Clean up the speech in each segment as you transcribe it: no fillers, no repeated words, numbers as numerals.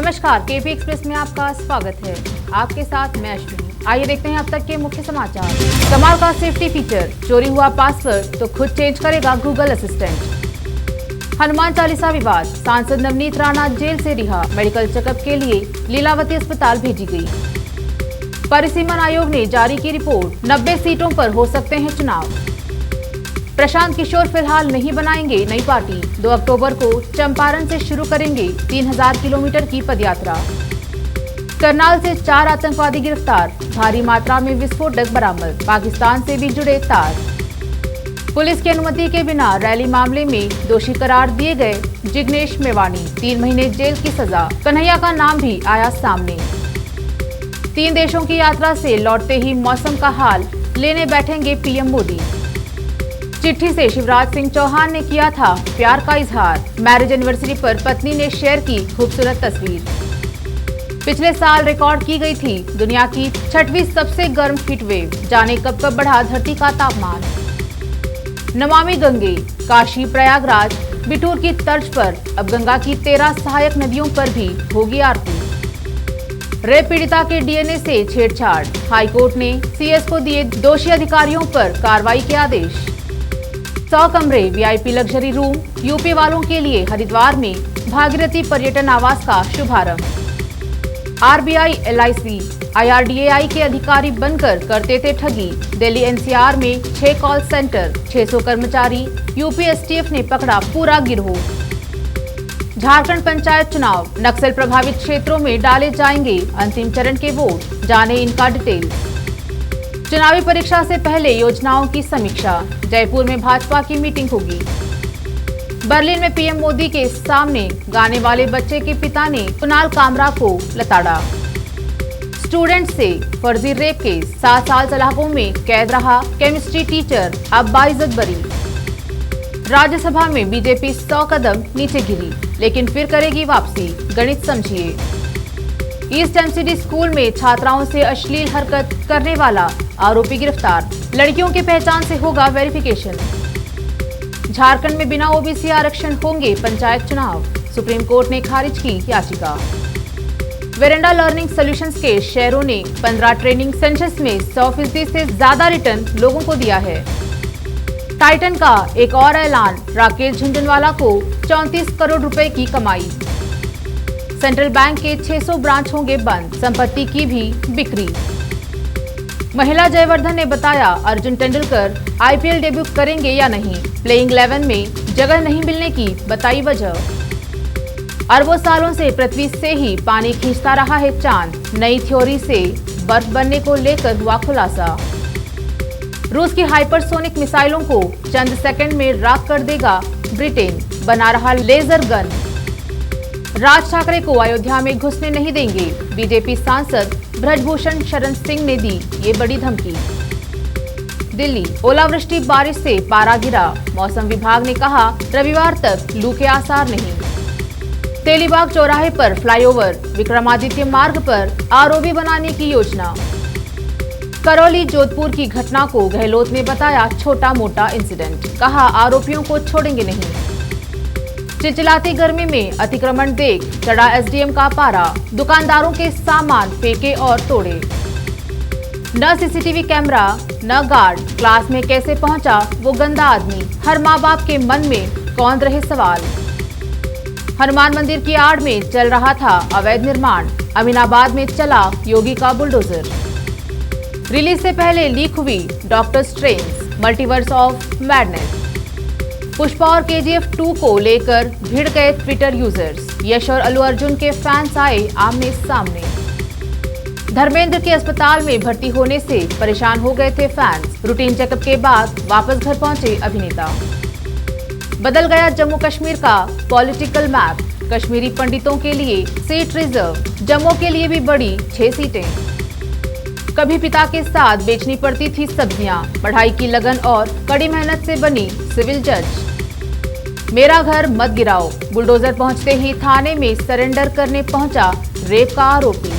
नमस्कार, KP express में आपका स्वागत है। आपके साथ मैं अश्विनी। आइए देखते हैं अब तक के मुख्य समाचार। कमाल का सेफ्टी फीचर, चोरी हुआ पासवर्ड तो खुद चेंज करेगा गूगल असिस्टेंट। हनुमान चालीसा विवाद, सांसद नवनीत राणा जेल से रिहा, मेडिकल चेकअप के लिए लीलावती अस्पताल भेजी गई। परिसीमन आयोग ने जारी की रिपोर्ट, 90 सीटों पर हो सकते हैं चुनाव। प्रशांत किशोर फिलहाल नहीं बनाएंगे नई पार्टी, 2 अक्टूबर को चंपारण से शुरू करेंगे 3000 किलोमीटर की पदयात्रा। करनाल से 4 आतंकवादी गिरफ्तार, भारी मात्रा में विस्फोटक बरामद, पाकिस्तान से भी जुड़े तार। पुलिस की अनुमति के बिना रैली मामले में दोषी करार दिए गए जिग्नेश मेवानी, 3 महीने जेल की सजा। कन्हैया का नाम भी आया सामने। 3 देशों की यात्रा से लौटते ही मौसम का हाल लेने बैठेंगे पीएम मोदी। चिट्ठी से शिवराज सिंह चौहान ने किया था प्यार का इजहार, मैरिज एनिवर्सरी पर पत्नी ने शेयर की खूबसूरत तस्वीर। पिछले साल रिकॉर्ड की गई थी दुनिया की 6वीं सबसे गर्म हीटवेव, जाने कब कब बढ़ा धरती का तापमान। नमामि गंगे, काशी प्रयागराज बिठूर की तर्ज पर अब गंगा की 13 सहायक नदियों पर भी होगी आरती। रेप पीड़िता के डीएनए से छेड़छाड़, हाईकोर्ट ने सीएस को दिए दोषी अधिकारियों पर कार्रवाई के आदेश। 100 कमरे वीआईपी लग्जरी रूम यूपी वालों के लिए हरिद्वार में भागीरथी पर्यटन आवास का शुभारंभ। आरबीआई, एलआईसी, आईआरडीएआई के अधिकारी बनकर करते थे ठगी, दिल्ली एनसीआर में 6 कॉल सेंटर, 600 कर्मचारी, यूपी एसटीएफ ने पकड़ा पूरा गिरोह। झारखंड पंचायत चुनाव, नक्सल प्रभावित क्षेत्रों में डाले जाएंगे अंतिम चरण के वोट, जाने इनका डिटेल। चुनावी परीक्षा से पहले योजनाओं की समीक्षा, जयपुर में भाजपा की मीटिंग होगी। बर्लिन में पीएम मोदी के सामने गाने वाले बच्चे के पिता ने कुणाल कामरा को लताड़ा। स्टूडेंट से फर्जी रेप केस, 7 साल सलाखों में कैद रहा केमिस्ट्री टीचर, अब बाइज्जत बरी। राज्यसभा में बीजेपी 100 कदम नीचे गिरी, लेकिन फिर करेगी वापसी, गणित समझिए। ईस्ट एमसीडी स्कूल में छात्राओं से अश्लील हरकत करने वाला आरोपी गिरफ्तार, लड़कियों की पहचान से होगा वेरिफिकेशन। झारखंड में बिना ओबीसी आरक्षण होंगे पंचायत चुनाव, सुप्रीम कोर्ट ने खारिज की याचिका। वेरेंडा लर्निंग सॉल्यूशंस के शेयरों ने 15 ट्रेनिंग सेशंस में 100% से ज्यादा रिटर्न लोगों को दिया है। टाइटन का एक और ऐलान, राकेश झुंझुनवाला को 34 करोड़ रुपए की कमाई। सेंट्रल बैंक के 600 ब्रांच होंगे बंद, संपत्ति की भी बिक्री। महिला जयवर्धन ने बताया अर्जुन तेंदुलकर आईपीएल डेब्यू करेंगे या नहीं, प्लेइंग 11 में जगह नहीं मिलने की बताई वजह। अरबों सालों से पृथ्वी से ही पानी खींचता रहा है चांद, नई थ्योरी से बर्फ बनने को लेकर हुआ खुलासा। रूस की हाइपरसोनिक मिसाइलों को चंद सेकंड में राख कर देगा ब्रिटेन, बना रहा लेजर गन। राज ठाकरे को अयोध्या में घुसने नहीं देंगे, बीजेपी सांसद ब्रजभूषण शरण सिंह ने दी ये बड़ी धमकी। दिल्ली, ओलावृष्टि बारिश से पारा गिरा, मौसम विभाग ने कहा रविवार तक लू के आसार नहीं। तेलीबाग चौराहे पर फ्लाईओवर, विक्रमादित्य मार्ग पर आरओबी बनाने की योजना। करौली जोधपुर की घटना को गहलोत ने बताया छोटा मोटा इंसिडेंट, कहा आरोपियों को छोड़ेंगे नहीं। चिलचिलाती गर्मी में अतिक्रमण देख चढ़ा एसडीएम का पारा, दुकानदारों के सामान फेंके और तोड़े। न सीसीटीवी कैमरा न गार्ड, क्लास में कैसे पहुंचा वो गंदा आदमी, हर माँ बाप के मन में कौन रहे सवाल। हनुमान मंदिर की आड़ में चल रहा था अवैध निर्माण, अमीनाबाद में चला योगी का बुलडोजर। रिलीज से पहले लीक हुई doctor strange multiverse of madness. Pushpa और केजीएफ 2 को लेकर भिड़ गए ट्विटर यूजर्स, यश और अल्लू अर्जुन के फैंस आए आमने सामने। धर्मेंद्र के अस्पताल में भर्ती होने से परेशान हो गए थे फैंस, रूटीन चेकअप के बाद वापस घर पहुंचे अभिनेता। बदल गया जम्मू कश्मीर का पॉलिटिकल मैप, कश्मीरी पंडितों के लिए सीट रिजर्व, जम्मू के लिए भी बढ़ी 6 सीटें। कभी पिता के साथ बेचनी पड़ती थी सब्जियां, पढ़ाई की लगन और कड़ी मेहनत से बनी सिविल जज। मेरा घर मत गिराओ, बुलडोजर पहुंचते ही थाने में सरेंडर करने पहुंचा रेप का आरोपी।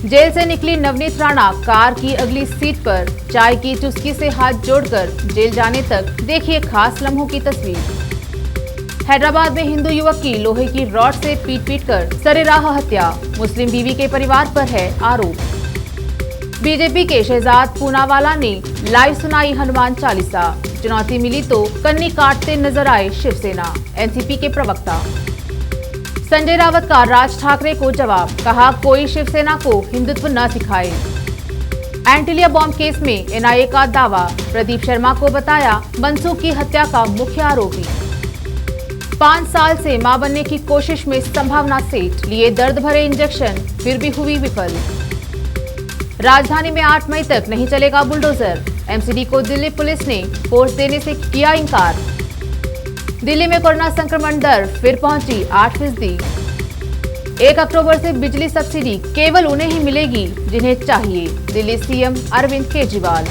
जेल से निकली नवनीत राणा कार की अगली सीट पर चाय की चुस्की से हाथ जोड़कर जेल जाने तक देखिए खास लम्हों की तस्वीर। हैदराबाद में हिंदू युवक की लोहे की रॉड से पीट कर सरेराह हत्या, मुस्लिम बीवी के परिवार पर है आरोप। बीजेपी के शहजाद पूनावाला ने लाइव सुनाई हनुमान चालीसा, चुनौती मिली तो कन्नी काटते नजर आए शिवसेना, एनसीपी के प्रवक्ता। संजय रावत का राज ठाकरे को जवाब, कहा कोई शिवसेना को हिंदुत्व न सिखाए। एंटीलिया बॉम्ब केस में एनआईए का दावा, प्रदीप शर्मा को बताया मनसूख की हत्या का मुख्य आरोपी। 5 साल से मां बनने की कोशिश में संभावना सेठ, लिए दर्द भरे इंजेक्शन फिर भी हुई विफल। राजधानी में 8 मई तक नहीं चलेगा बुलडोजर, एमसीडी को दिल्ली पुलिस ने फोर्स देने से किया इंकार। दिल्ली में कोरोना संक्रमण दर फिर पहुंची 8%। 1 अक्टूबर से बिजली सब्सिडी केवल उन्हें ही मिलेगी जिन्हें चाहिए, दिल्ली सीएम अरविंद केजरीवाल।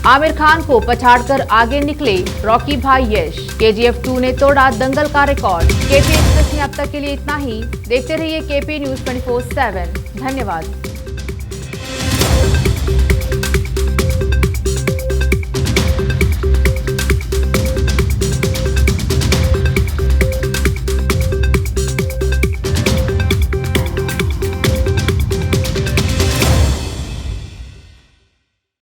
आमिर खान को पछाड़कर आगे निकले रॉकी भाई यश, केजीएफ 2 ने तोड़ा दंगल का रिकॉर्ड। केपी एक्सप्रेस में अब तक के लिए इतना ही। देखते रहिए केपी न्यूज 24/7। धन्यवाद।